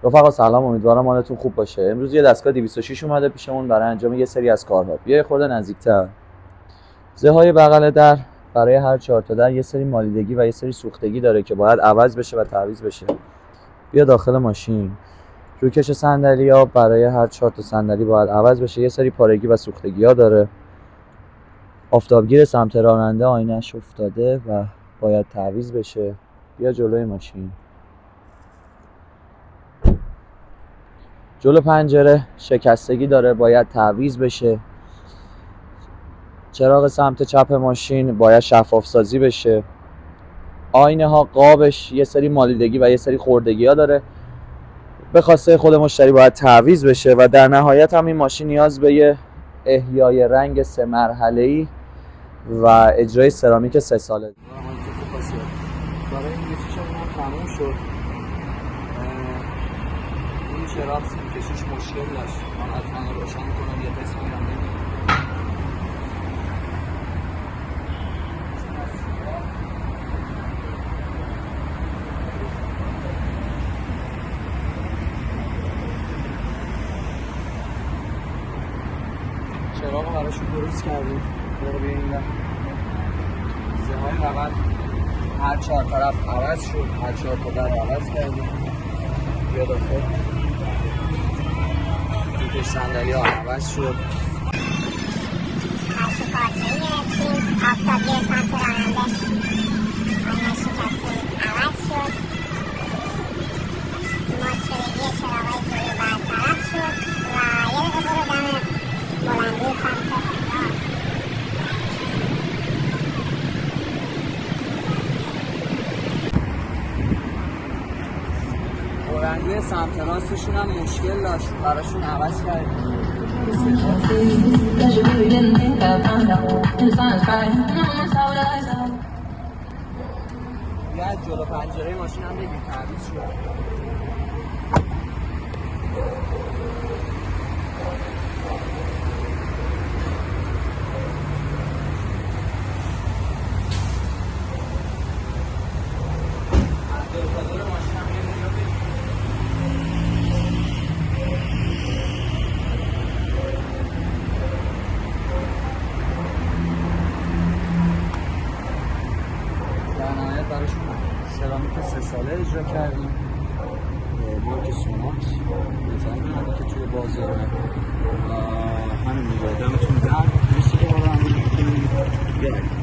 رفقا سلام، امیدوارم حالتون خوب باشه. امروز یه دستگاه 206 اومده پیشمون برای انجام یه سری از کارها. بیا خورده نزدیک‌تر. زهای بغل در برای هر 4 تا در یه سری مالیدگی و یه سری سوختگی داره که باید عوض بشه و تعویض بشه. بیا داخل ماشین. روکش صندلی‌ها برای هر 4 تا صندلی باید عوض بشه. یه سری پارگی و سوختگی‌ها داره. آفتابگیر سمت راننده آینه‌اش افتاده و باید تعویض بشه. بیا جلوی ماشین. جلو پنجره شکستگی داره، باید تعویض بشه. چراغ سمت چپ ماشین باید شفاف سازی بشه. آینه ها قابش یه سری مالیدگی و یه سری خوردگی ها داره، به خواسته خود مشتری باید تعویض بشه. و در نهایت هم این ماشین نیاز به یه احیای رنگ 3 مرحله‌ای و اجرای سرامیک 3 ساله. برای انگلیسیشون هم تموم شد. این چراغ سیم کشیش مشکل داشت. من حتما روشن کنم یه تست میگم ببینیم. چراغ رو براشون درست کردیم. برو ببینیم. زهای بغل هر 4 طرف عوض شد، هر 4 تا در عوض کردیم. بیا داخل. توی صندلی ها عوض شد. آفتابگیر سمت راننده آینه شکسته عوض شد. ماچرگی چراغای جلو برطرف شد و یه دقیقه برو دم بلندی سمت راست. بلندی سمت راستشون هم مشکل داشت، براشون عوض کردیم. یه از جلو پنجره ماشین هم بگیم تعویض شد. براشون سرامیک 3 ساله اجرا کردیم. بلوک سومات دیزاین هایی که توی بازاره همین میگه دمتون گرم. مرسی که با هم بودید.